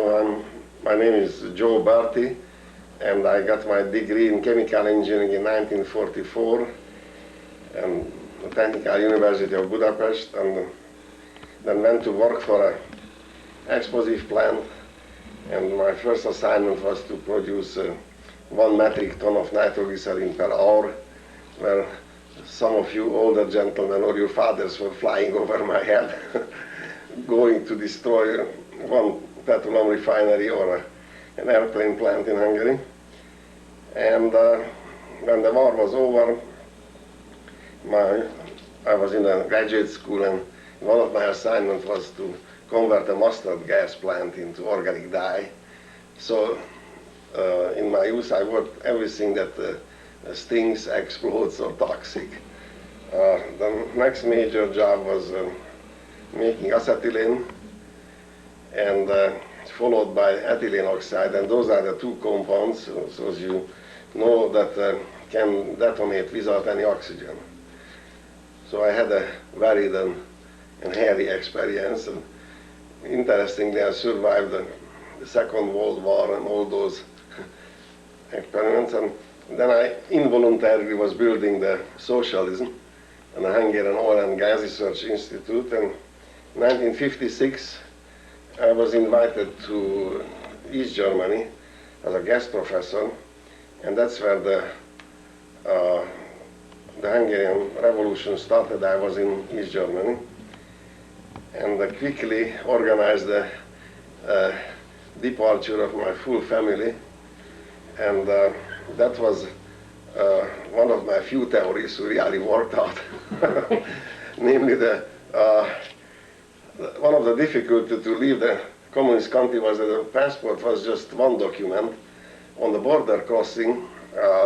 My name is Jozsef Berty, and I got my degree in chemical engineering in 1944 and the Technical University of Budapest, and then went to work for an explosive plant, and my first assignment was to produce 1 metric ton of nitroglycerin per hour, where some of you older gentlemen or your fathers were flying over my head going to destroy one petroleum refinery or an airplane plant in Hungary. And when the war was over, I was in a graduate school, and one of my assignments was to convert a mustard gas plant into organic dye. So in my youth I worked everything that stings, explodes, or toxic. The next major job was making acetylene, and followed by ethylene oxide, and those are the two compounds, so as you know, that can detonate without any oxygen. So I had a varied and hairy experience, and interestingly I survived the Second World War and all those experiments, and then I involuntarily was building the socialism and the Hungarian Oil and Gas Research Institute, and in 1956 I was invited to East Germany as a guest professor, and that's where the Hungarian Revolution started. I was in East Germany, and quickly organized the departure of my full family, and that was one of my few theories who really worked out. Namely, one of the difficulties to leave the communist country was that the passport was just one document. On the border crossing,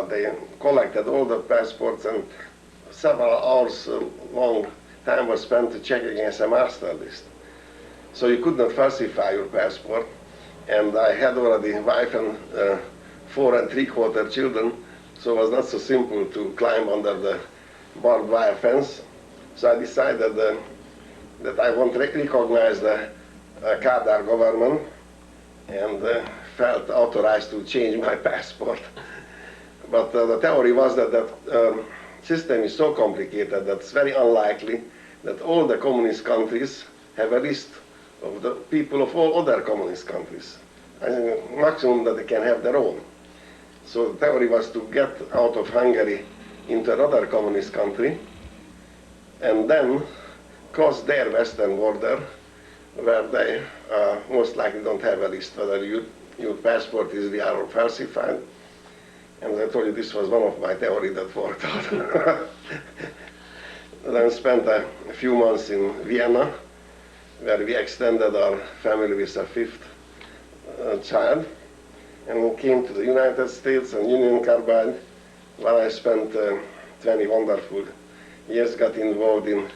they collected all the passports, and several hours long time was spent to check against a master list. So you could not falsify your passport, and I had already a wife and 4 3/4 children, so it was not so simple to climb under the barbed wire fence. So I decided that I won't recognize the Kádár government, and felt authorized to change my passport. But the theory was that that system is so complicated that it's very unlikely that all the communist countries have a list of the people of all other communist countries. I think maximum that they can have their own. So the theory was to get out of Hungary into another communist country, and then cross their western border, where they most likely don't have a list whether your passport is real or falsified. And as I told you, this was one of my theories that worked out. Then spent a few months in Vienna, where we extended our family with a 5th child, and came to the United States and Union Carbide, where I spent 20 wonderful years, got involved in,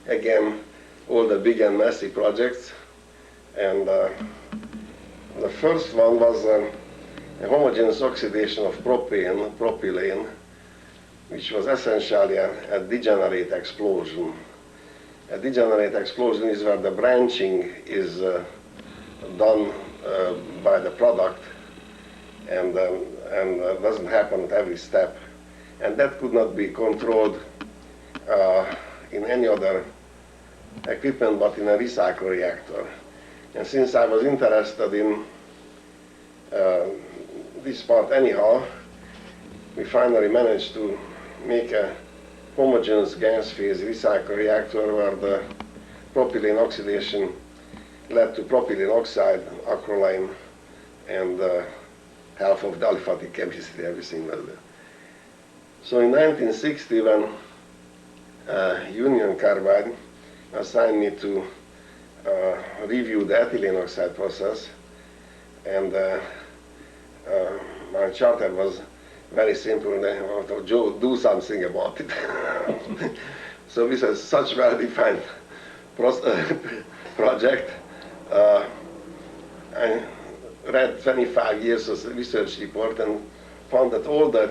again, all the big and messy projects. And the first one was a homogeneous oxidation of propylene, which was essentially a degenerate explosion. A degenerate explosion is where the branching is done by the product, and doesn't happen at every step. And that could not be controlled in any other equipment but in a recycle reactor. And since I was interested in this part anyhow, we finally managed to make a homogeneous gas phase recycle reactor where the propylene oxidation led to propylene oxide, acrolein, and half of the aliphatic chemistry, everything was there. So in 1960, when Union Carbide assigned me to review the ethylene oxide process, and my charter was very simple, and they wanted to do something about it. So this is such well-defined project. I read 25 years of research report and found that all the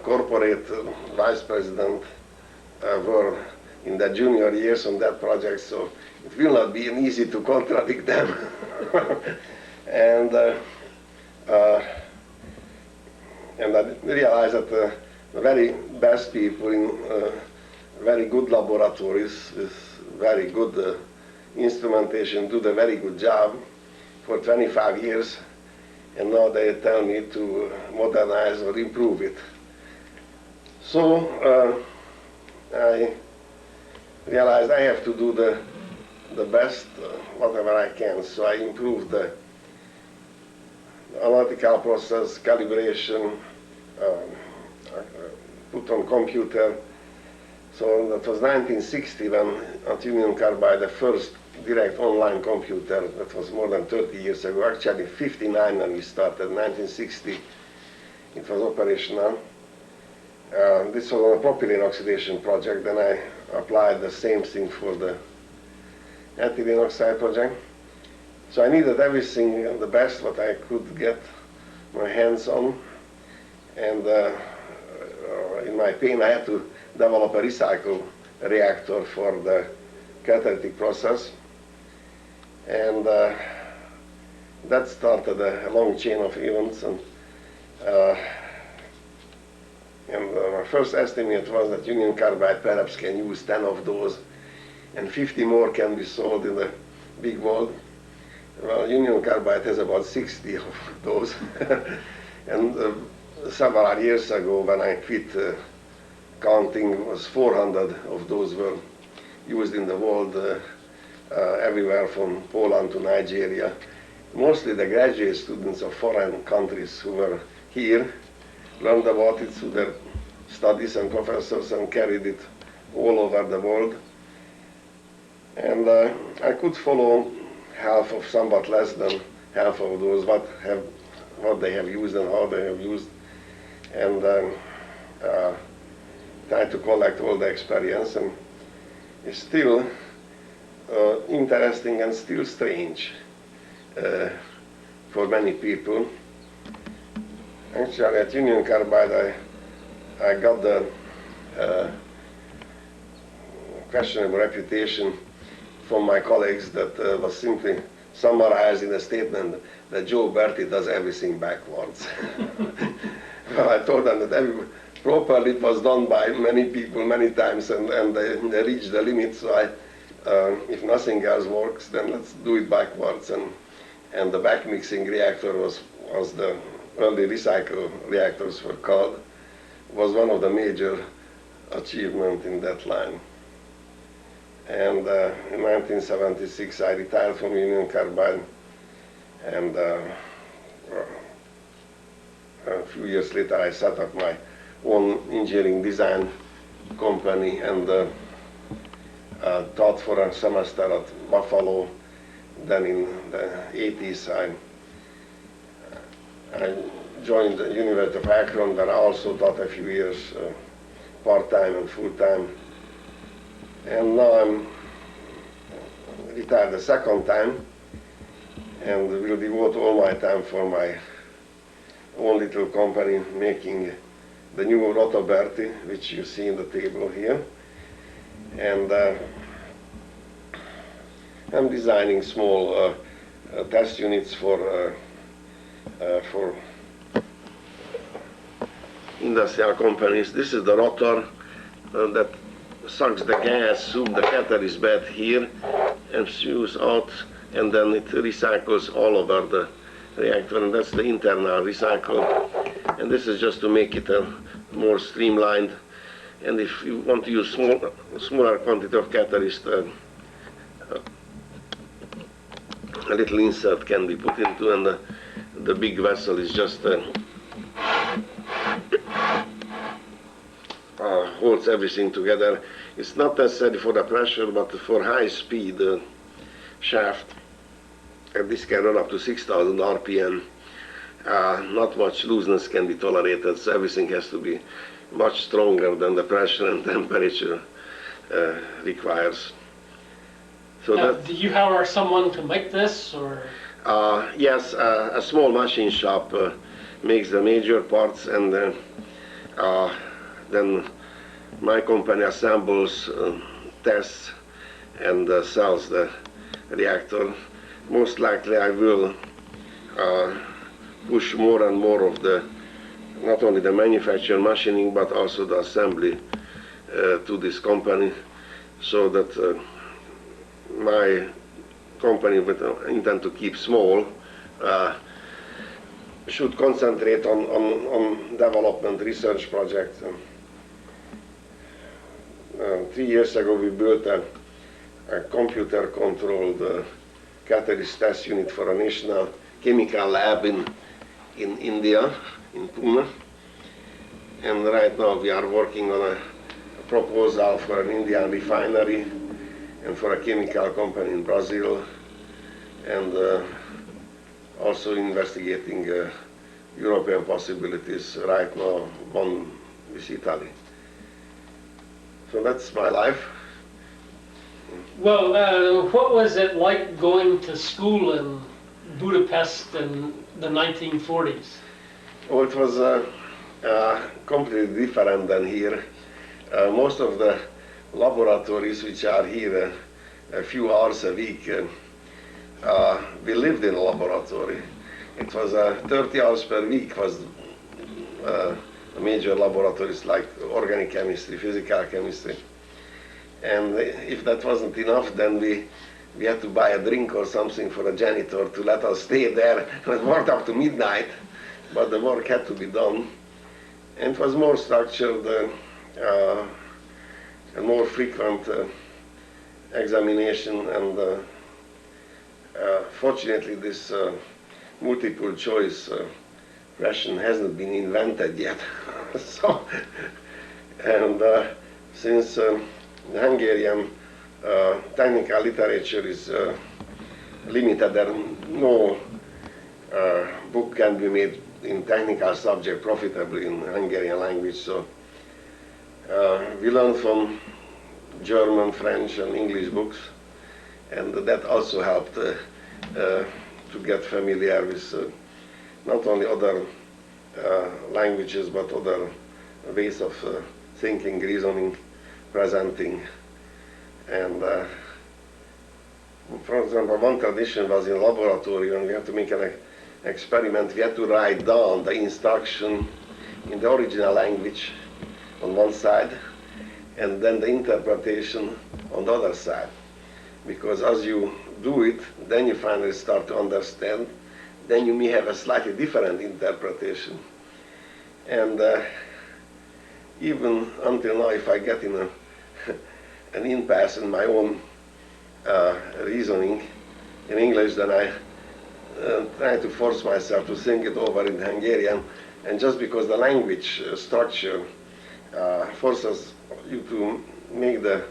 corporate vice presidents were in the junior years on that project, so it will not be easy to contradict them. and I realized that the very best people in very good laboratories with very good instrumentation do the very good job for 25 years, and now they tell me to modernize or improve it. So I realized I have to do the best, whatever I can. So I improved the analytical process, calibration, put on computer. So that was 1960 when at Union Carbide the first direct online computer, that was more than 30 years ago, actually 59 when we started, 1960 it was operational. This was on a propylene oxidation project, then I applied the same thing for the ethylene oxide project. So I needed everything, the best what I could get my hands on, and in my pain I had to develop a recycle reactor for the catalytic process, and that started a long chain of events. And my first estimate was that Union Carbide perhaps can use 10 of those, and 50 more can be sold in the big world. Well, Union Carbide has about 60 of those. And several years ago, when I quit counting, it was 400 of those were used in the world, everywhere from Poland to Nigeria. Mostly the graduate students of foreign countries who were here learned about it through their studies and professors and carried it all over the world. And I could follow half of, somewhat less than half of those, what they have used and how they have used, and try to collect all the experience. And it's still interesting and still strange for many people. Actually, at Union Carbide, I got the questionable reputation from my colleagues that was simply summarized in a statement that Joe Berty does everything backwards. Well, I told them that properly it was done by many people many times, and they reached the limit. So if nothing else works, then let's do it backwards. And the backmixing reactor was the early recycle reactors were called, was one of the major achievements in that line. And in 1976 I retired from Union Carbide, and a few years later I set up my own engineering design company, and taught for a semester at Buffalo. Then in the 80s I joined the University of Akron, where I also taught a few years part-time and full-time. And now I'm retired the second time, and will devote all my time for my own little company making the new Roto Berty, which you see in the table here. And I'm designing small test units for industrial companies. This is the rotor that sucks the gas through the catalyst bed here and spews out, and then it recycles all over the reactor, and that's the internal recycle. And this is just to make it more streamlined. And if you want to use smaller quantity of catalyst, a little insert can be put into, and the big vessel is just holds everything together. It's not necessary for the pressure, but for high speed shaft, and this can run up to 6,000 RPM. Not much looseness can be tolerated, so everything has to be much stronger than the pressure and temperature requires. So now, do you hire someone to make this, or? Yes, a small machine shop makes the major parts, and then my company assembles tests and sells the reactor. Most likely I will push more and more of the, not only the manufacturing machining, but also the assembly to this company, so that my company, with intend to keep small, should concentrate on development research projects. 3 years ago we built a computer-controlled catalyst test unit for a national chemical lab in India, in Pune. And right now we are working on a proposal for an Indian refinery and for a chemical company in Brazil, and also investigating European possibilities right now, one with Italy. So that's my life. Well, what was it like going to school in Budapest in the 1940s? Oh, it was completely different than here. Most of the laboratories which are here a few hours a week, we lived in a laboratory. It was 30 hours per week was major laboratories like organic chemistry, physical chemistry. And if that wasn't enough, then we had to buy a drink or something for a janitor to let us stay there. It worked up to midnight, but the work had to be done. And it was more structured and more frequent examination, and fortunately this multiple choice question hasn't been invented yet. So, and since the Hungarian technical literature is limited, there no book can be made in technical subject profitably in Hungarian language. So we learn from German, French, and English books, and that also helped to get familiar with not only other languages, but other ways of thinking, reasoning, presenting. And for example, one tradition was in laboratory when we had to make an experiment. We had to write down the instruction in the original language on one side, and then the interpretation on the other side. Because as you do it, then you finally start to understand. Then you may have a slightly different interpretation. And even until now, if I get in an impasse in my own reasoning in English, then I try to force myself to think it over in Hungarian. And just because the language structure forces you to make the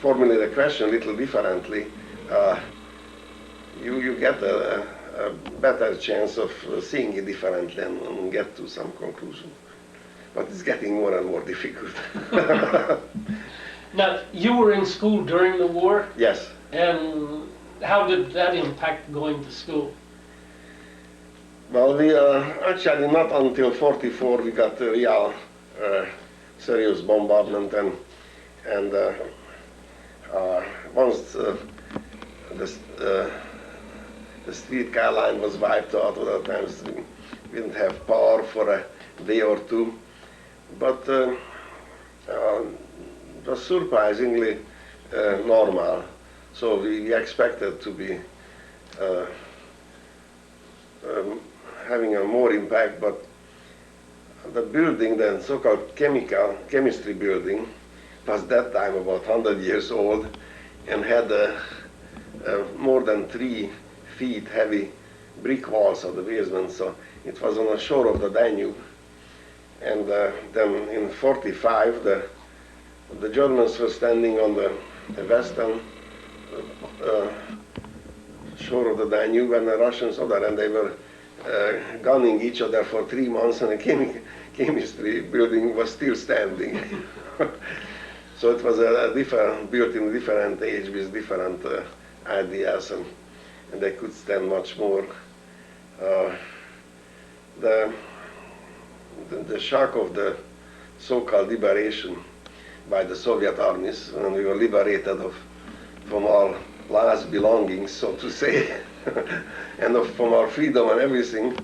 formulate the question a little differently, you get a better chance of seeing it differently and get to some conclusion. But it's getting more and more difficult. Now, you were in school during the war? Yes. And how did that impact going to school? Well, we actually not until 44 we got a real serious bombardment, and once the streetcar line was wiped out, other times we didn't have power for a day or two. But it was surprisingly normal. So we expected to be having a more impact, but the building, the so-called chemistry building, was that time about 100 years old and had more than 3 feet heavy brick walls of the basement. So it was on the shore of the Danube. And then in 45, the Germans were standing on the western shore of the Danube, and the Russians other, and they were gunning each other for 3 months, and the chemistry building was still standing. So it was a different, built in a different age with different ideas, and they could stand much more. The shock of the so-called liberation by the Soviet armies when we were liberated from our last belongings, so to say, and from our freedom and everything.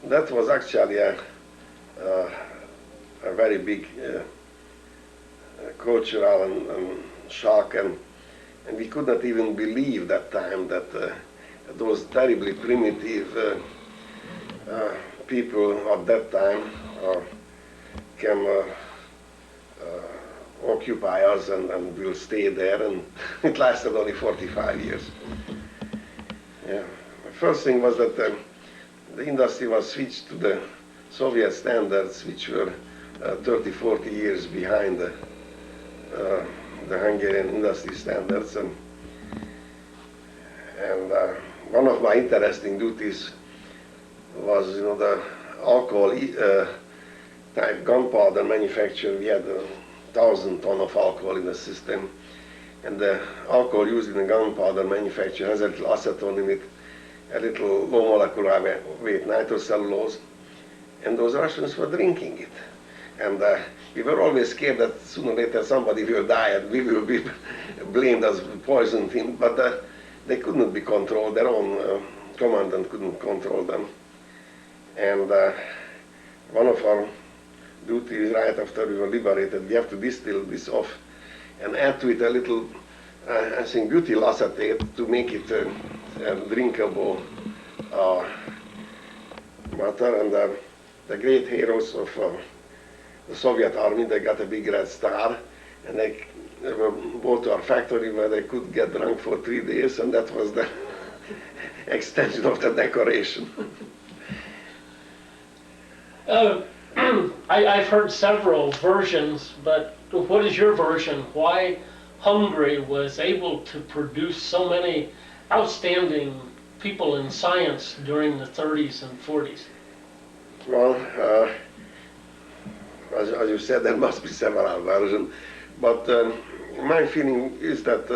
That was actually a very big cultural and shock, and we could not even believe that time that those terribly primitive people at that time can occupy us and will stay there, and it lasted only 45 years. Yeah. The first thing was that the industry was switched to the Soviet standards, which were 30, 40 years behind the Hungarian industry standards, and one of my interesting duties was, the alcohol type gunpowder manufacture. We had 1,000 tons of alcohol in the system, and the alcohol used in the gunpowder manufacture has a little acetone in it, a little low molecular weight nitrocellulose, and those Russians were drinking it. And we were always scared that sooner or later somebody will die and we will be blamed as poisoned him, but they could not be controlled. Their own commandant couldn't control them. And one of our duties right after we were liberated, we have to distill this off and add to it a little, I think, butyl acetate to make it a drinkable matter. And the great heroes of the Soviet army, they got a big red star, and they were brought to our factory where they could get drunk for 3 days, and that was the extension of the decoration. I've heard several versions, but what is your version? Why Hungary was able to produce so many outstanding people in science during the 30s and 40s? Well, as you said, there must be several versions, but my feeling is that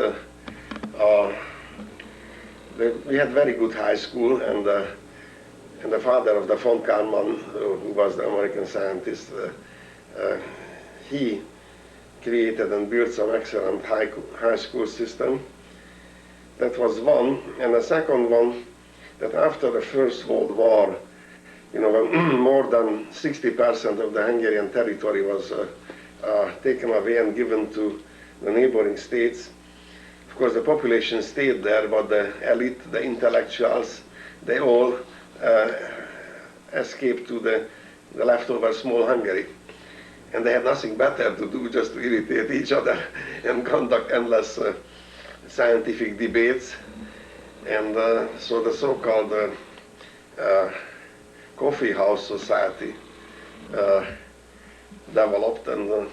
we had very good high school, and the father of the von Karman, who was the American scientist, he created and built some excellent high school system. That was one, and the second one, that after the First World War, more than 60% of the Hungarian territory was taken away and given to the neighboring states. Of course, the population stayed there, but the elite, the intellectuals, they all escaped to the leftover small Hungary. And they had nothing better to do just to irritate each other and conduct endless scientific debates. And so the so-called coffee house society developed and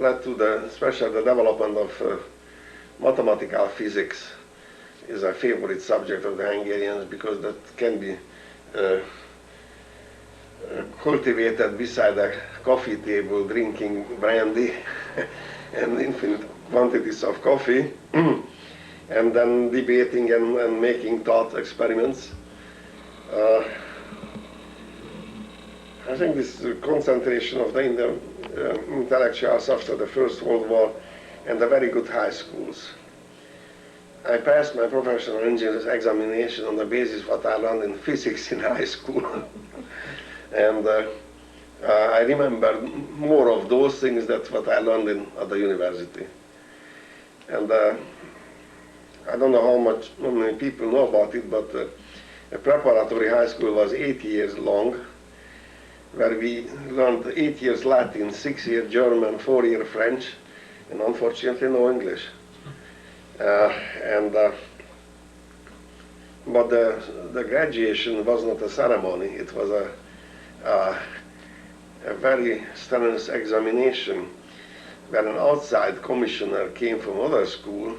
led to especially the development of mathematical physics. Is a favorite subject of the Hungarians because that can be cultivated beside a coffee table, drinking brandy and infinite quantities of coffee, and then debating and making thought experiments. I think this concentration of the intellectuals after the First World War and the very good high schools. I passed my professional engineer's examination on the basis of what I learned in physics in high school. And I remember more of those things than what I learned at the university. And I don't know how many people know about it, but a preparatory high school was 8 years long, where we learned 8 years Latin, 6 years German, 4 years French, and unfortunately no English. But the graduation was not a ceremony. It was a very strenuous examination where an outside commissioner came from other school,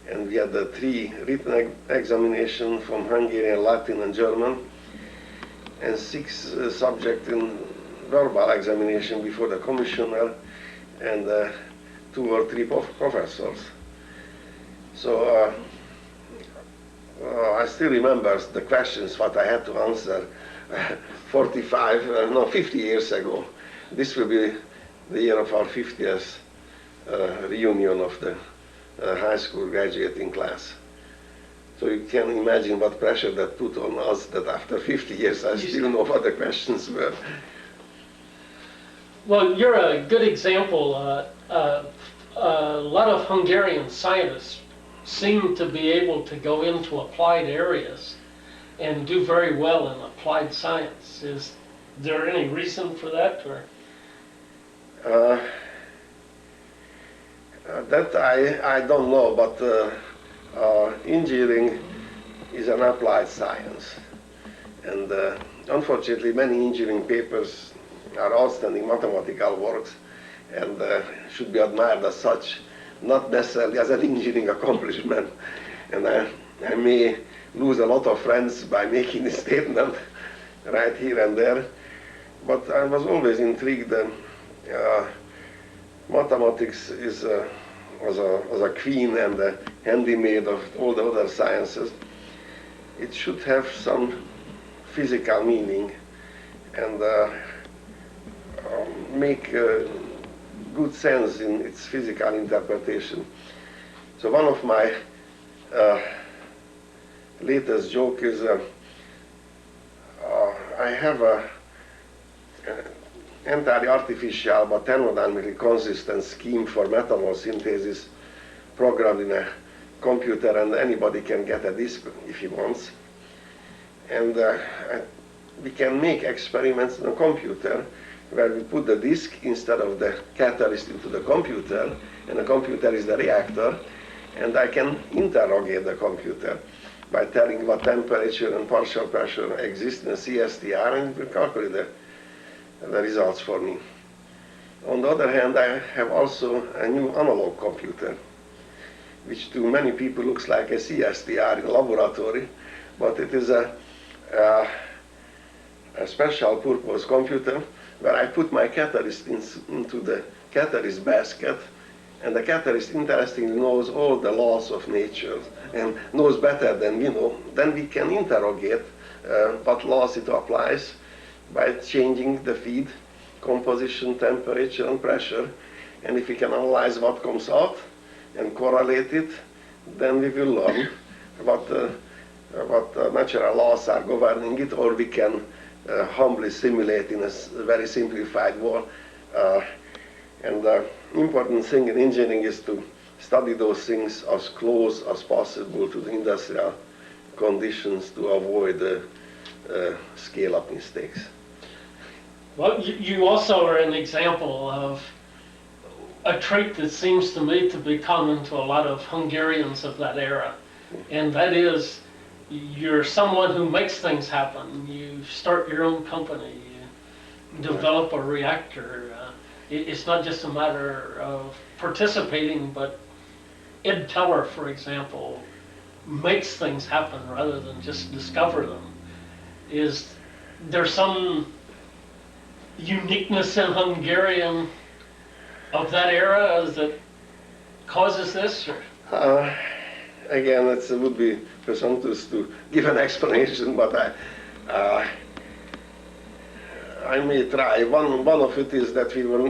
and we had the 3 written examinations from Hungarian, Latin, and German, and 6 subjects in verbal examination before the commissioner, and 2 or 3 professors. So I still remember the questions what I had to answer 50 years ago. this will be the year of our 50th reunion of the high school graduating class. So you can imagine what pressure that put on us, that after 50 years I still know what the questions were. Well, you're a good example. A lot of Hungarian scientists seem to be able to go into applied areas and do very well in applied science. Is there any reason for that? Or? That I don't know, but engineering is an applied science. And unfortunately, many engineering papers are outstanding mathematical works and should be admired as such, not necessarily as an engineering accomplishment. And I may lose a lot of friends by making this statement right here and there, but I was always intrigued. Mathematics was a queen and a handymaid of all the other sciences. It should have some physical meaning and make good sense in its physical interpretation. So one of my latest joke is I have an entirely artificial but thermodynamically consistent scheme for methanol synthesis programmed in a computer, and anybody can get a disk if he wants. And we can make experiments in a computer where we put the disk instead of the catalyst into the computer, and the computer is the reactor, and I can interrogate the computer by telling what temperature and partial pressure exist in a CSTR, and it will calculate the results for me. On the other hand, I have also a new analog computer, which to many people looks like a CSTR in a laboratory, but it is a special purpose computer where I put my catalyst into the catalyst basket, and the catalyst interestingly knows all the laws of nature and knows better than we know. Then we can interrogate what laws it applies by changing the feed, composition, temperature, and pressure. And if we can analyze what comes out and correlate it, then we will learn what natural laws are governing it, or we can humbly simulate in a very simplified way. And the important thing in engineering is to study those things as close as possible to the industrial conditions to avoid scale-up mistakes. Well, you also are an example of a trait that seems to me to be common to a lot of Hungarians of that era, and that is you're someone who makes things happen. You start your own company, you develop a reactor. It's not just a matter of participating, but Ed Teller, for example, makes things happen rather than just discover them. Is there some uniqueness in Hungarian of that era that causes this? Or? Again, it would be presumptuous to give an explanation, but I may try. One of it is that we were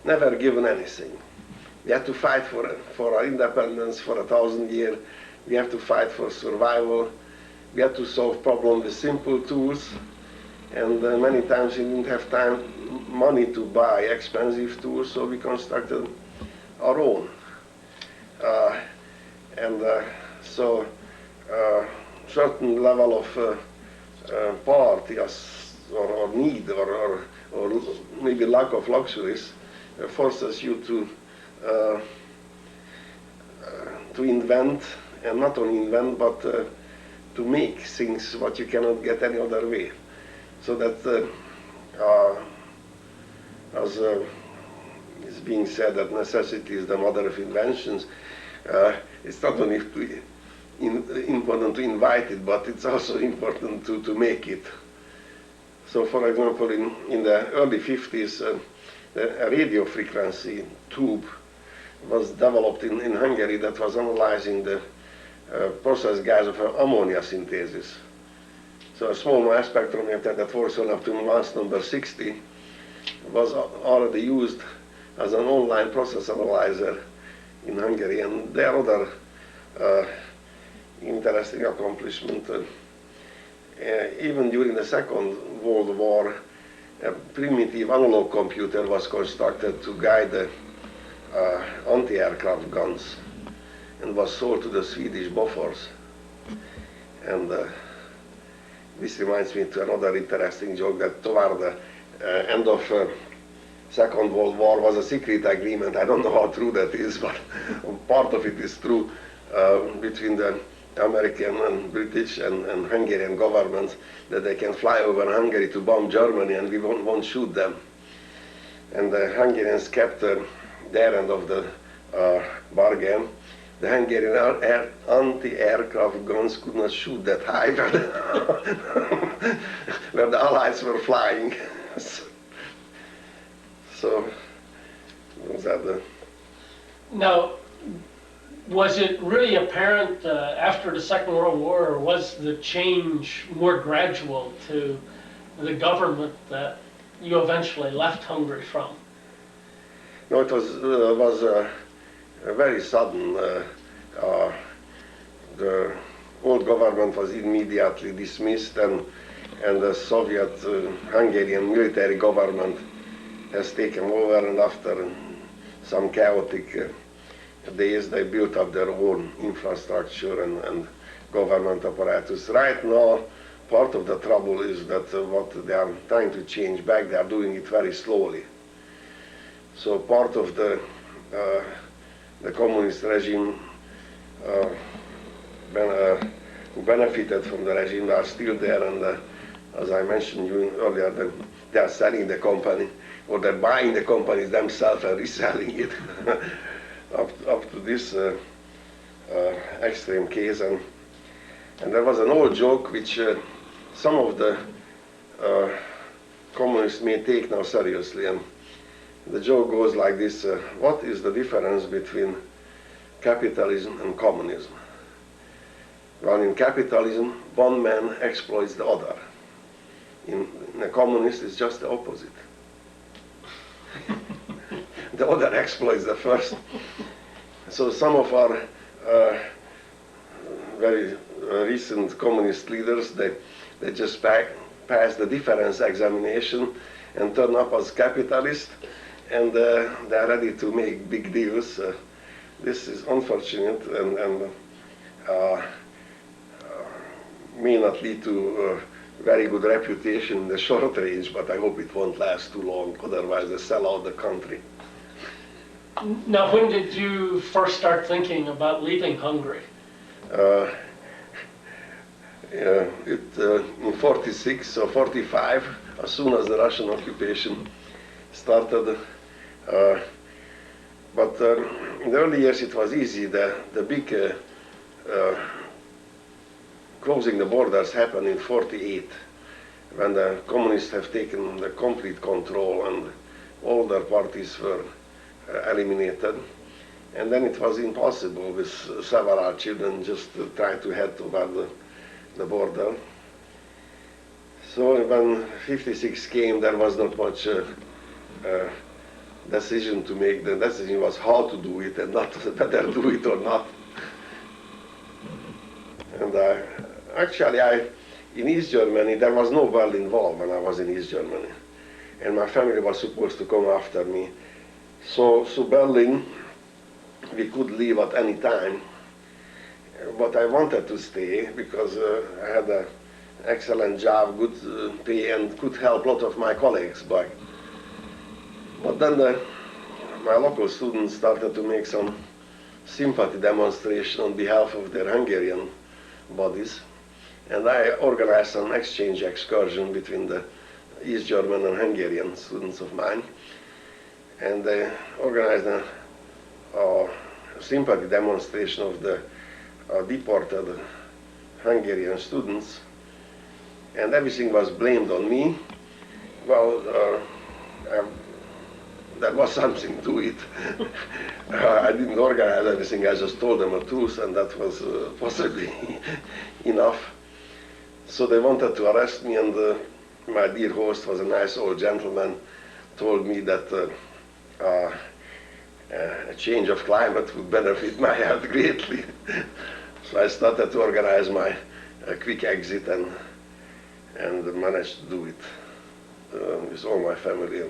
never given anything. We had to fight for our independence for 1,000 years. We have to fight for survival. We had to solve problems with simple tools, and many times we didn't have money to buy expensive tools, so we constructed our own. So certain level of poverty or need or maybe lack of luxuries forces you to invent, and not only invent, but to make things what you cannot get any other way. So that as is being said that necessity is the mother of inventions, it's not only important to invite it, but it's also important to make it. So for example, in the early 50s, a radio frequency tube was developed in Hungary that was analyzing the process gas of ammonia synthesis. So a small mass spectrometer that works on up to mass number 60 was already used as an online process analyzer in Hungary, and there are other interesting accomplishments. Even during the Second World War, a primitive analog computer was constructed to guide the anti-aircraft guns and was sold to the Swedish Bofors. And this reminds me to another interesting joke that toward the end of Second World War was a secret agreement. I don't know how true that is, but part of it is true, between the American and British and Hungarian governments, that they can fly over Hungary to bomb Germany and we won't shoot them. And the Hungarians kept their end of the bargain. The Hungarian anti-aircraft guns could not shoot that high where the Allies were flying. So was that the... Now, was it really apparent after the Second World War, or was the change more gradual to the government that you eventually left Hungary from? No, it was very sudden. The old government was immediately dismissed, and the Soviet Hungarian military government has taken over, and after some chaotic days they built up their own infrastructure and government apparatus. Right now, part of the trouble is that what they are trying to change back, they are doing it very slowly. So part of the communist regime who benefited from the regime are still there, and as I mentioned earlier, they are selling the company, or they're buying the companies themselves and reselling it up to this extreme case. And there was an old joke which some of the communists may take now seriously, and the joke goes like this: what is the difference between capitalism and communism? Well, in capitalism, one man exploits the other. In a communist, it's just the opposite. The other exploits the first. So some of our very recent communist leaders, they just pass the difference examination and turn up as capitalists, and they're ready to make big deals. This is unfortunate and may not lead to very good reputation in the short range, but I hope it won't last too long, otherwise they sell out the country. Now, when did you first start thinking about leaving Hungary? In 46 or 45, as soon as the Russian occupation started. But in the early years it was easy. The big closing the borders happened in 48, when the communists have taken the complete control and all their parties were eliminated. And then it was impossible with several children just to try to head toward the border. So when 56 came, there was not much decision to make. The decision was how to do it and not whether do it or not. And actually, in East Germany, there was no Berlin Wall when I was in East Germany. And my family was supposed to come after me. So Berlin, we could leave at any time. But I wanted to stay because I had an excellent job, good pay, and could help a lot of my colleagues back. But then my local students started to make some sympathy demonstration on behalf of their Hungarian bodies. And I organized an exchange excursion between the East German and Hungarian students of mine. And they organized a sympathy demonstration of the deported Hungarian students. And everything was blamed on me. Well, there was something to it. I didn't organize everything, I just told them the truth, and that was possibly enough. So they wanted to arrest me, and my dear host was a nice old gentleman, told me that a change of climate would benefit my health greatly. So I started to organize my quick exit and managed to do it with all my family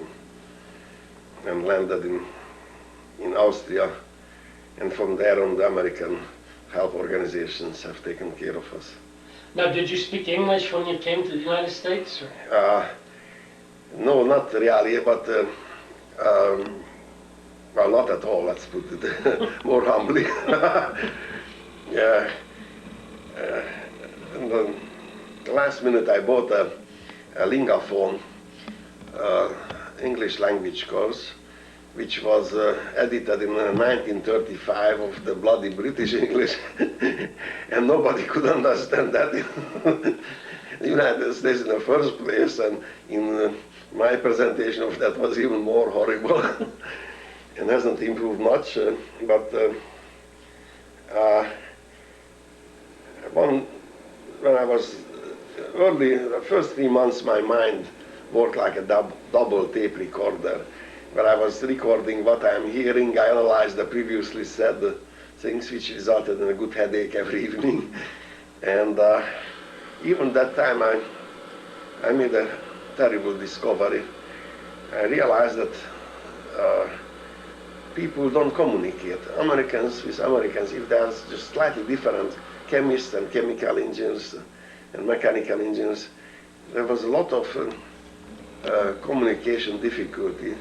and landed in Austria. And from there on, the American health organizations have taken care of us. Now, did you speak English when you came to the United States? Or? No, not really, but well, not at all, let's put it more humbly. Yeah. In the last minute I bought a lingaphone English language course, which was edited in 1935 of the bloody British English, and nobody could understand that in the United States in the first place, and in my presentation of that was even more horrible and hasn't improved much, but when I was early, the first 3 months, my mind worked like a double tape recorder, where I was recording what I'm hearing. I analyzed the previously said things, which resulted in a good headache every evening. And even that time, I made a terrible discovery. I realized that people don't communicate. Americans with Americans, if there's just slightly different chemists and chemical engineers and mechanical engineers, there was a lot of communication difficulty.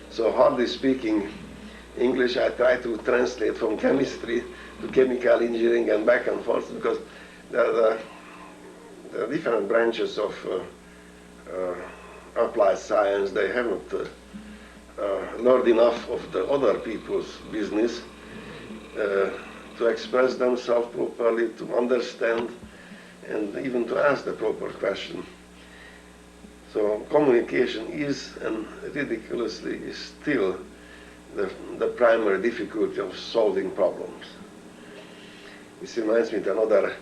So hardly speaking English, I try to translate from chemistry to chemical engineering and back and forth, because the different branches of applied science, they haven't learned enough of the other people's business to express themselves properly, to understand, and even to ask the proper question. So communication is, and ridiculously is still, the primary difficulty of solving problems. This reminds me of another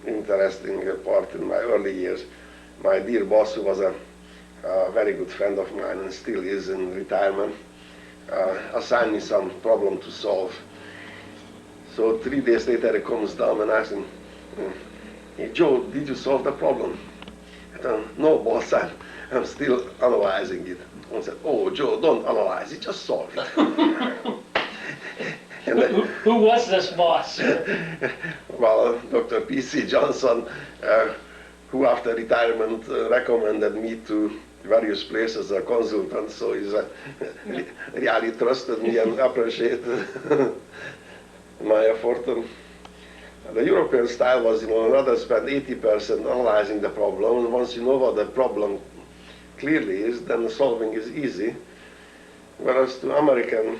interesting part in my early years. My dear boss, who was a very good friend of mine and still is in retirement, assigned me some problem to solve. So 3 days later he comes down and asks him, "Hey Joe, did you solve the problem?" I said, "No boss, I'm still analyzing it." I said, "Oh Joe, don't analyze it, just solve it." And who was this boss? Well, Dr. P.C. Johnson, who after retirement recommended me to various places as a consultant, so he's really trusted me and appreciated my effort. The European style was, rather spend 80% analyzing the problem, and once you know what the problem clearly is, then solving is easy. Whereas to American,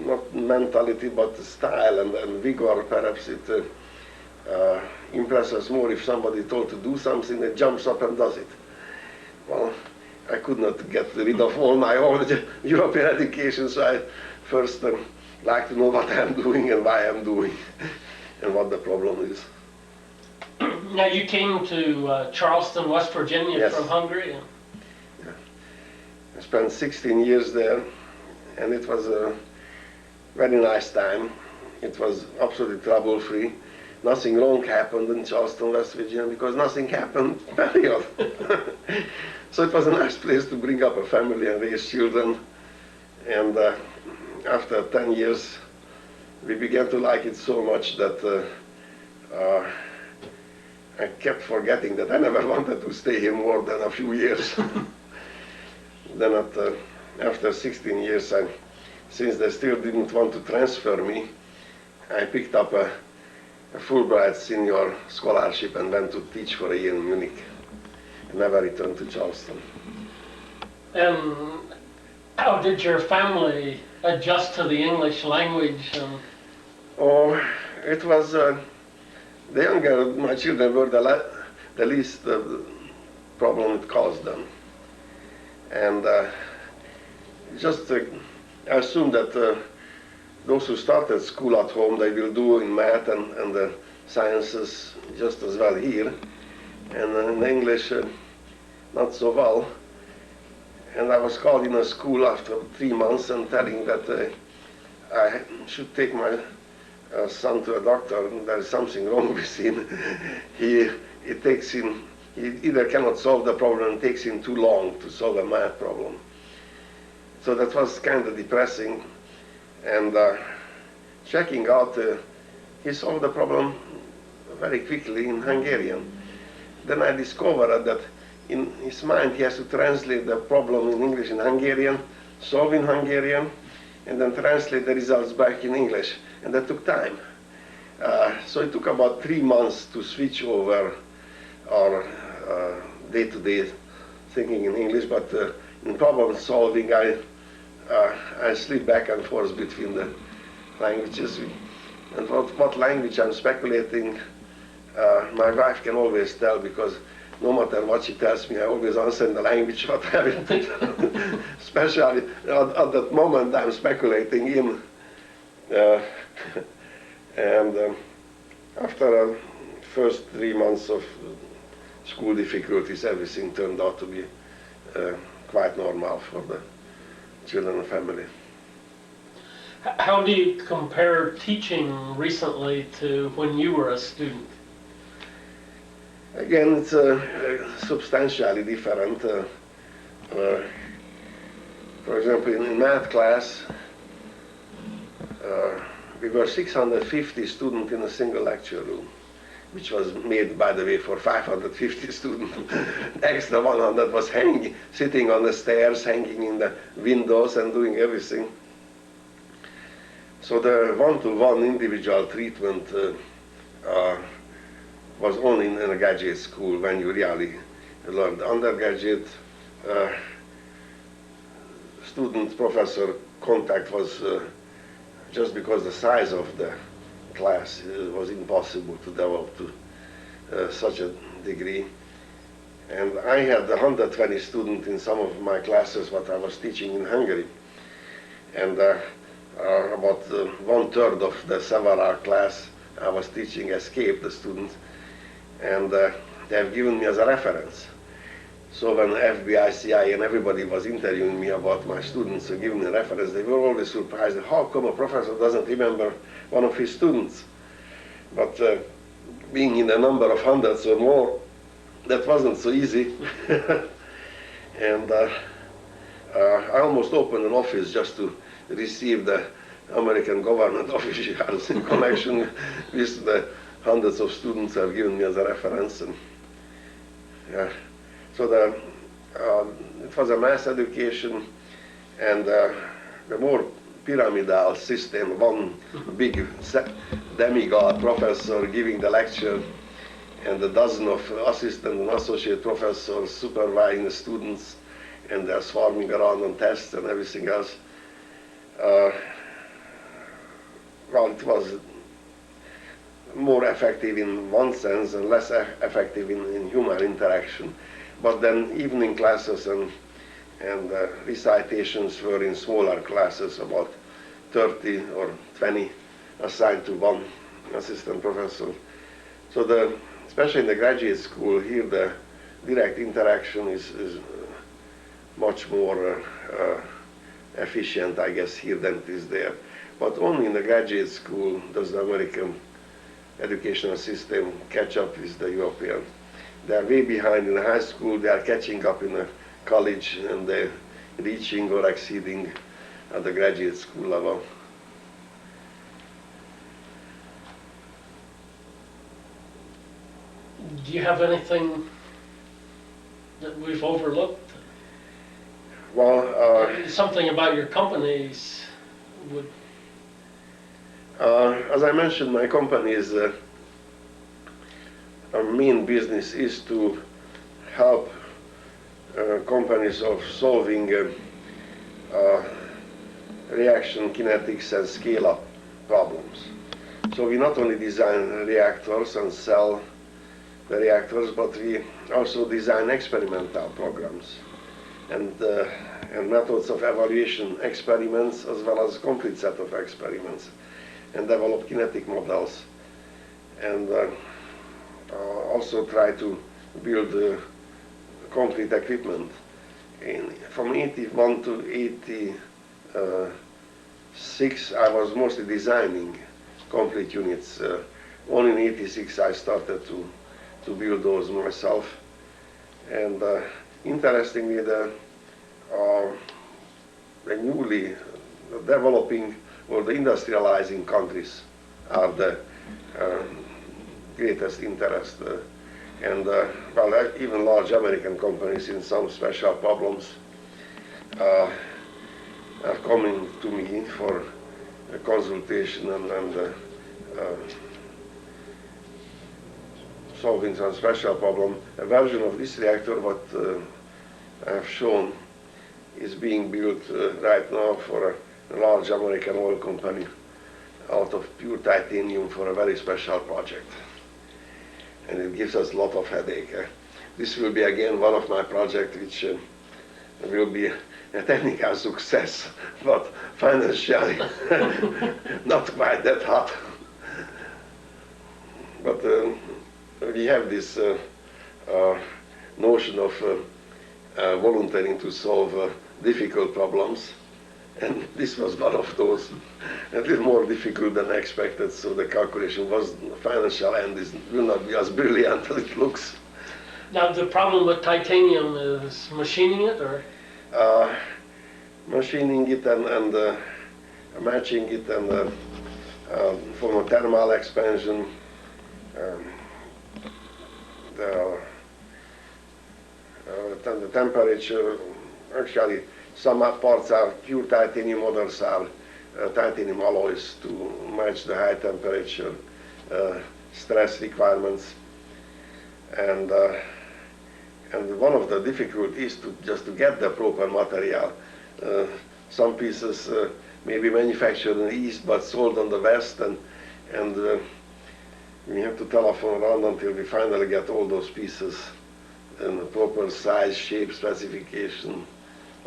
not mentality, but style and vigor, perhaps it impresses more if somebody told to do something, that jumps up and does it. Well, I could not get rid of all my own European education, so I first like to know what I'm doing and why I'm doing and what the problem is. Now you came to Charleston, West Virginia, yes, from Hungary? Yeah. I spent 16 years there, and it was a very nice time. It was absolutely trouble-free. Nothing wrong happened in Charleston, West Virginia, because nothing happened, period. So it was a nice place to bring up a family and raise children. And after 10 years, we began to like it so much that I kept forgetting that I never wanted to stay here more than a few years. Then after 16 years, since they still didn't want to transfer me, I picked up a Fulbright senior scholarship and went to teach for a year in Munich. I never returned to Charleston. And how did your family adjust to the English language? Oh, it was, the younger my children were the least problem it caused them. And just I assume that those who started school at home, they will do in math and the sciences just as well here. And in English, not so well. And I was called in a school after 3 months and telling that I should take my son to a doctor. There is something wrong with him. He either cannot solve the problem, it takes him too long to solve a math problem. So that was kind of depressing. And checking out, he solved the problem very quickly in Hungarian. Then I discovered that in his mind he has to translate the problem in English in Hungarian, solve in Hungarian, and then translate the results back in English. And that took time. So it took about 3 months to switch over our day-to-day thinking in English, but in problem solving I slip back and forth between the languages. And what language I'm speculating, my wife can always tell, because no matter what she tells me, I always answer in the language what I have it. Especially at that moment I'm speculating in. And after the first 3 months of school difficulties, everything turned out to be quite normal for the children and family. How do you compare teaching recently to when you were a student? Again, it's substantially different. For example, in math class, we were 650 students in a single lecture room, which was made, by the way, for 550 students. Extra 100 was sitting on the stairs, hanging in the windows and doing everything. So the one-to-one individual treatment was only in a graduate school when you really learned. Undergraduate student-professor contact was just because the size of the class was impossible to develop to such a degree. And I had 120 students in some of my classes what I was teaching in Hungary. And about 1/3 of the several class I was teaching escaped, the students, and they have given me as a reference. So when FBI, CIA, and everybody was interviewing me about my students and giving me a reference, they were always surprised. How come a professor doesn't remember one of his students? But being in a number of hundreds or more, that wasn't so easy. And I almost opened an office just to receive the American government officials in connection with the hundreds of students have given me as a reference. And yeah. So it was a mass education, and the more pyramidal system, one big demigod professor giving the lecture, and a dozen of assistant and associate professors supervising the students, and they're swarming around on tests and everything else. Well, it was more effective in one sense and less effective in human interaction. But then evening classes and recitations were in smaller classes, about 30 or 20 assigned to one assistant professor. So especially in the graduate school here, the direct interaction is much more efficient, I guess, here than it is there. But only in the graduate school does the American educational system catch up with the European. They are way behind in high school, they are catching up in a college, and they're reaching or exceeding at the graduate school level. Do you have anything that we've overlooked? Well, something about your companies would... as I mentioned, my company is our main business is to help companies of solving reaction kinetics and scale-up problems. So we not only design reactors and sell the reactors, but we also design experimental programs and methods of evaluation experiments, as well as complete set of experiments, and develop kinetic models, and also try to build concrete equipment. From 81 to 86, I was mostly designing concrete units. Only in 86 I started to build those myself. And interestingly, the newly developing or the industrializing countries are the greatest interest. Well, even large American companies in some special problems are coming to me for a consultation and solving some special problem. A version of this reactor, what I have shown, is being built right now for a large American oil company out of pure titanium for a very special project. And it gives us a lot of headache. This will be again one of my projects which will be a technical success, but financially not quite that hot. But we have this notion of volunteering to solve difficult problems, and this was one of those, a little more difficult than expected, so the calculation was financial and will not be as brilliant as it looks. Now the problem with titanium is machining it, or? Machining it and matching it and from a thermal expansion. The temperature, actually some parts are pure titanium, others are titanium alloys to match the high temperature stress requirements. And one of the difficulties is just to get the proper material. Some pieces may be manufactured in the east but sold on the west, and we have to telephone around until we finally get all those pieces in the proper size, shape, specification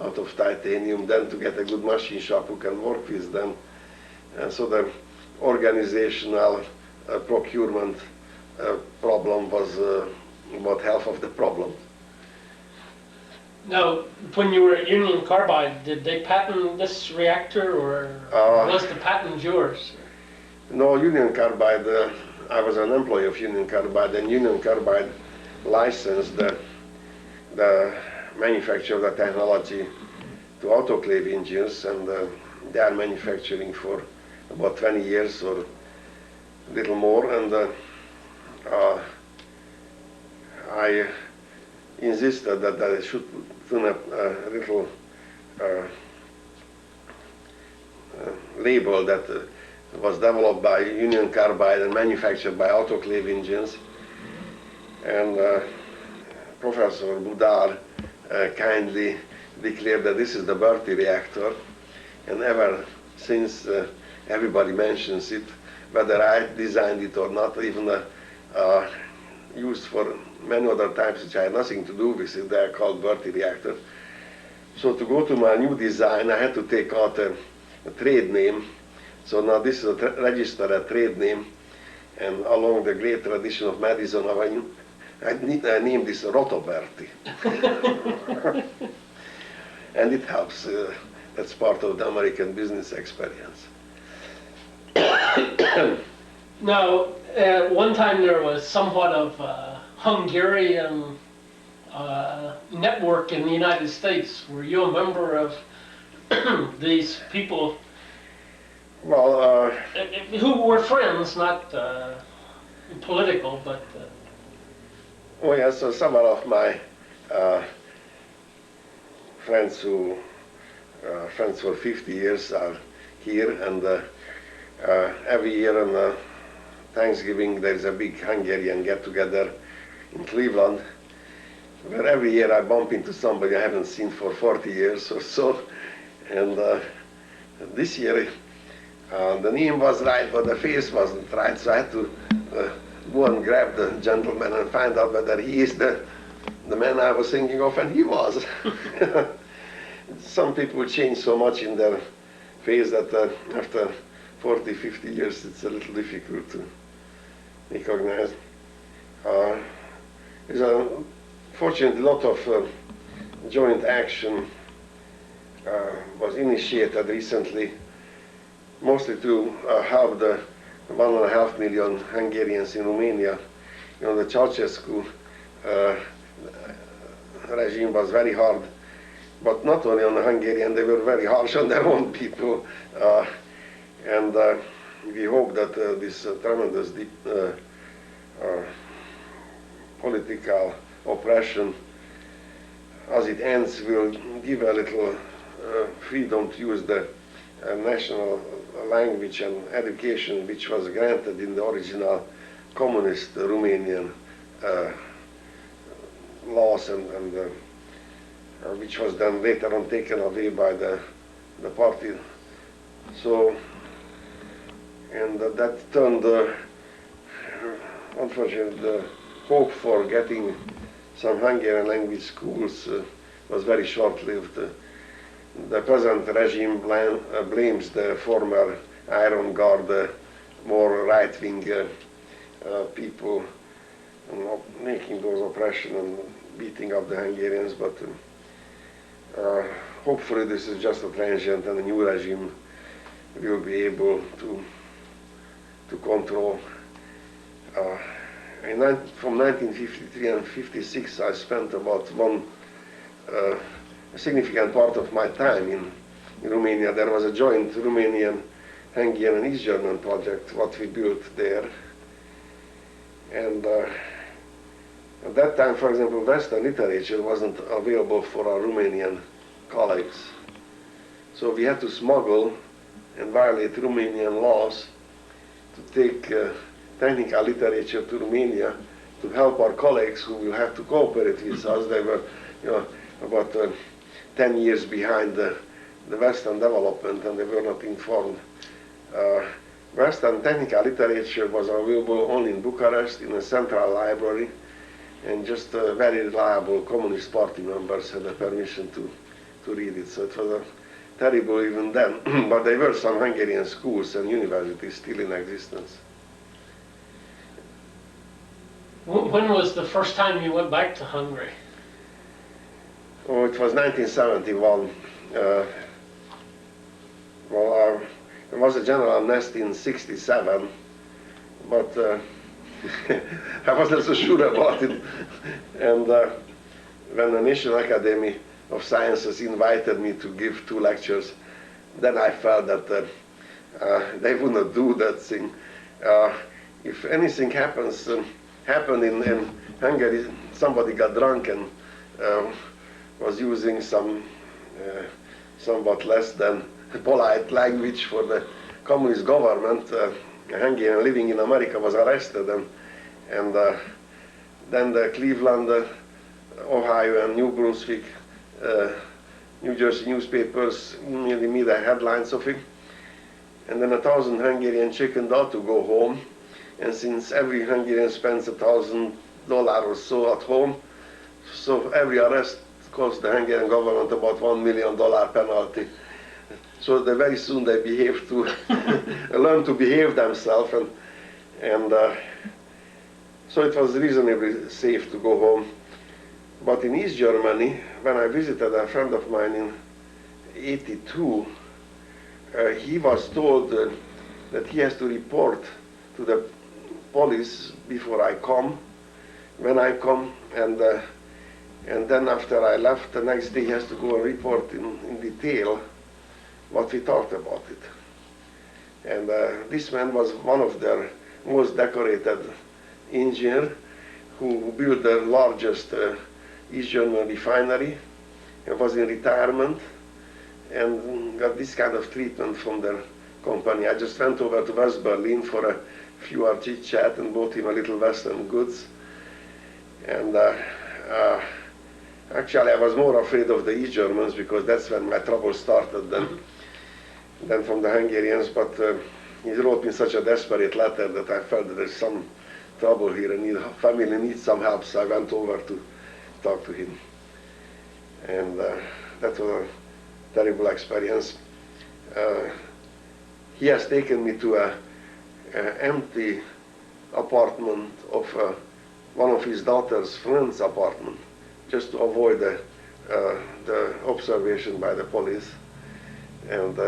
out of titanium, then to get a good machine shop who can work with them. And so the organizational procurement problem was about half of the problem. Now, when you were at Union Carbide, did they patent this reactor, or was the patent yours? No, Union Carbide, I was an employee of Union Carbide, and Union Carbide licensed the manufacture of the technology to autoclave engines, and they are manufacturing for about 20 years or a little more, and I insisted that I should put a little label that was developed by Union Carbide and manufactured by autoclave engines. And Professor Budar kindly declared that this is the Berty reactor, and ever since everybody mentions it, whether I designed it or not, even used for many other types which I had nothing to do with it. They are called Berty reactor. So to go to my new design, I had to take out a trade name. So now this is registered trade name, and along the great tradition of Madison Avenue, I named this Rotoberty. And it helps. That's part of the American business experience. Now, at one time there was somewhat of a Hungarian network in the United States. Were you a member of these people? Well, who were friends, not political, but... Oh yes, so several of my friends who friends for 50 years are here, and every year on Thanksgiving there is a big Hungarian get-together in Cleveland, where every year I bump into somebody I haven't seen for 40 years or so. And this year the name was right, but the face wasn't right, so I had to go and grab the gentleman and find out whether he is the man I was thinking of, and he was. Some people change so much in their face that after 40, 50 years it's a little difficult to recognize. He's a fortunately, a lot of joint action was initiated recently, mostly to help the 1.5 million Hungarians in Romania. You know, the Ceausescu regime was very hard, but not only on the Hungarian, they were very harsh on their own people. And we hope that this tremendous political oppression, as it ends, will give a little freedom to use the national language and education which was granted in the original communist Romanian laws and which was then later on taken away by the party. So, and that turned unfortunately the hope for getting some Hungarian language schools was very short-lived. The present regime blames the former Iron Guard, more right-wing people, making those oppression and beating up the Hungarians, but hopefully this is just a transient and the new regime will be able to control. From 1953 and 56 I spent about a significant part of my time in Romania. There was a joint Romanian, Hungarian and East German project what we built there. And at that time, for example, Western literature wasn't available for our Romanian colleagues. So we had to smuggle and violate Romanian laws to take technical literature to Romania to help our colleagues who will have to cooperate with us. They were, you know, about 10 years behind the Western development, and they were not informed. Western technical literature was available only in Bucharest, in a central library, and just very reliable Communist Party members had the permission to read it. So it was terrible even then, but there were some Hungarian schools and universities still in existence. When was the first time you went back to Hungary? Oh, it was 1971. There was a general amnesty in 67, but I wasn't so sure about it. And when the National Academy of Sciences invited me to give 2 lectures, then I felt that they would not do that thing. If anything happened in Hungary, somebody got drunk and was using some somewhat less than polite language for the communist government. A Hungarian living in America was arrested, and then the Cleveland, Ohio, and New Brunswick, New Jersey newspapers immediately made the headlines of it. And then 1,000 Hungarians chickened out to go home. And since every Hungarian spends $1,000 or so at home, so every arrest cost the Hungarian government about $1 million penalty. So very soon they behaved to learn to behave themselves, and so it was reasonably safe to go home. But in East Germany, when I visited a friend of mine in '82, he was told that he has to report to the police before I come, when I come, and then after I left, the next day he has to go and report in detail what we talked about it. And this man was one of their most decorated engineers who built the largest East German refinery, and was in retirement, and got this kind of treatment from their company. I just went over to West Berlin for a few hour chit-chat and bought him a little Western goods. And actually I was more afraid of the East Germans, because that's when my trouble started than from the Hungarians, but he wrote me such a desperate letter that I felt that there's some trouble here and family needs some help, so I went over to talk to him. And that was a terrible experience. He has taken me to an empty apartment of one of his daughter's friend's apartment, just to avoid the observation by the police. And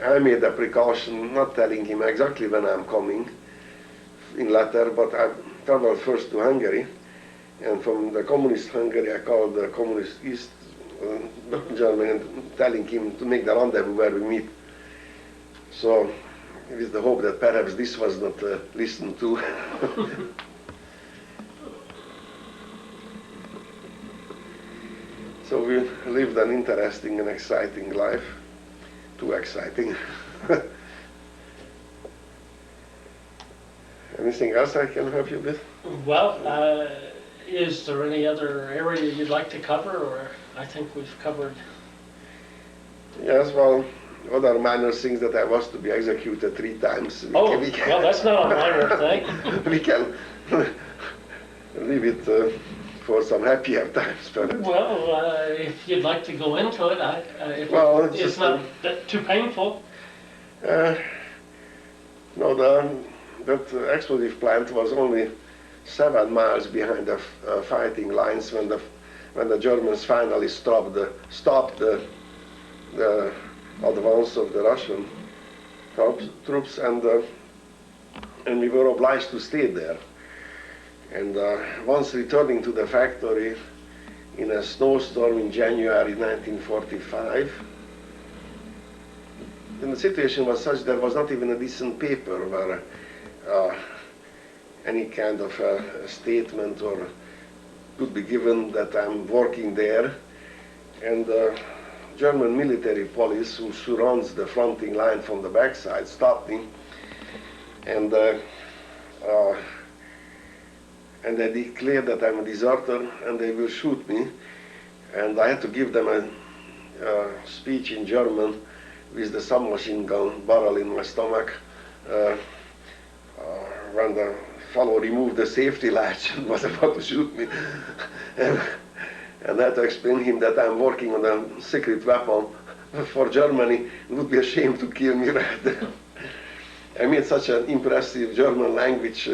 I made a precaution not telling him exactly when I'm coming in letter, but I traveled first to Hungary, and from the communist Hungary I called the communist East Germany and telling him to make the rendezvous where we meet. So with the hope that perhaps this was not listened to. So we lived an interesting and exciting life. Too exciting. Anything else I can help you with? Well, is there any other area you'd like to cover, or I think we've covered? Yes, well, other minor things that I was to be executed 3 times. Well, that's not a minor thing. We can leave it for some happier times, perhaps. Well, if you'd like to go into it, if Well, it's not too painful. No, that explosive plant was only 7 miles behind the fighting lines when the Germans finally stopped the advance of the Russian troops, and we were obliged to stay there. And once returning to the factory in a snowstorm in January 1945, and the situation was such there was not even a decent paper where any kind of a statement or could be given that I'm working there. And German military police, who surrounds the fronting line from the backside, stopped me, and they declared that I'm a deserter and they will shoot me. And I had to give them a speech in German with the submachine gun barrel in my stomach when the fellow removed the safety latch and was about to shoot me. And I had to explain him that I'm working on a secret weapon for Germany. It would be a shame to kill me right there. I made such an impressive German language,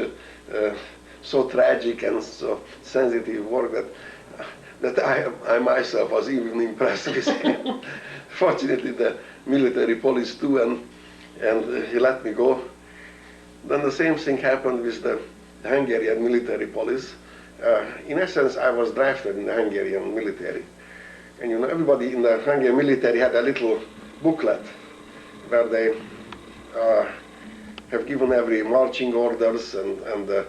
so tragic and so sensitive work that I myself was even impressed with him. Fortunately, the military police too, and he let me go. Then the same thing happened with the Hungarian military police. In essence, I was drafted in the Hungarian military. And you know, everybody in the Hungarian military had a little booklet where they have given every marching orders, and the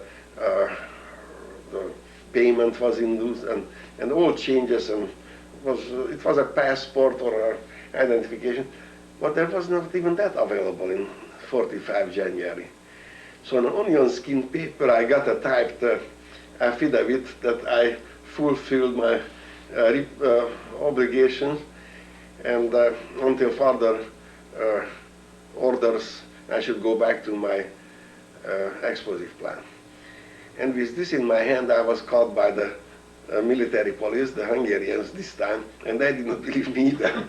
payment was induced, and all changes, and it was a passport or an identification. But there was not even that available in 45 January. So on onion skin paper, I got a typed affidavit that I fulfilled my obligations, and until further orders, I should go back to my explosive plant. And with this in my hand, I was caught by the military police, the Hungarians this time, and they did not believe me either.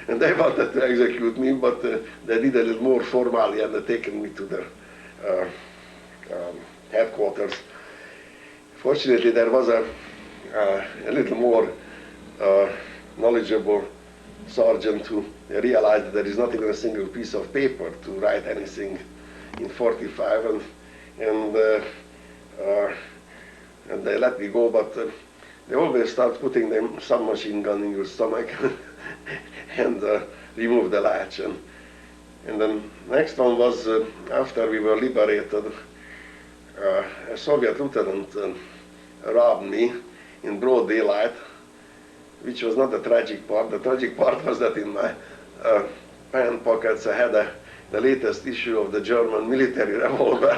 And they wanted to execute me, but they did a little more formally, and they taken me to the headquarters. Fortunately, there was a little more knowledgeable sergeant who realized that there is not even a single piece of paper to write anything in 45, and they let me go, but they always start putting the submachine gun in your stomach and remove the latch. And then next one was after we were liberated, a Soviet lieutenant robbed me in broad daylight, which was not the tragic part. The tragic part was that in my pant pockets I had the latest issue of the German military revolver.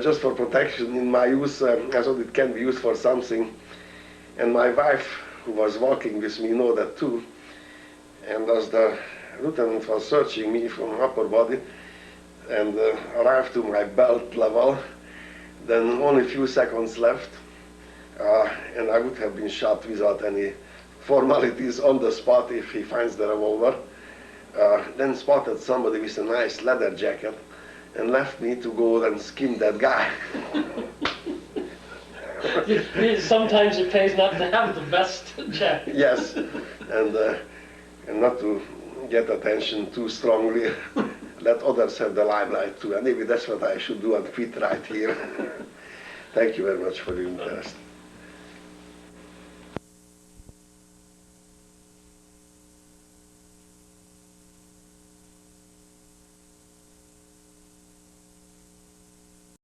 Just for protection in my use, I thought it can be used for something. And my wife, who was walking with me, know that too. And as the lieutenant was searching me from upper body and arrived to my belt level, then only a few seconds left, and I would have been shot without any formalities on the spot if he finds the revolver. Then spotted somebody with a nice leather jacket and left me to go and skin that guy. Sometimes it pays not to have the best check. Yes, and not to get attention too strongly. Let others have the limelight too. And maybe that's what I should do and quit right here. Thank you very much for your interest.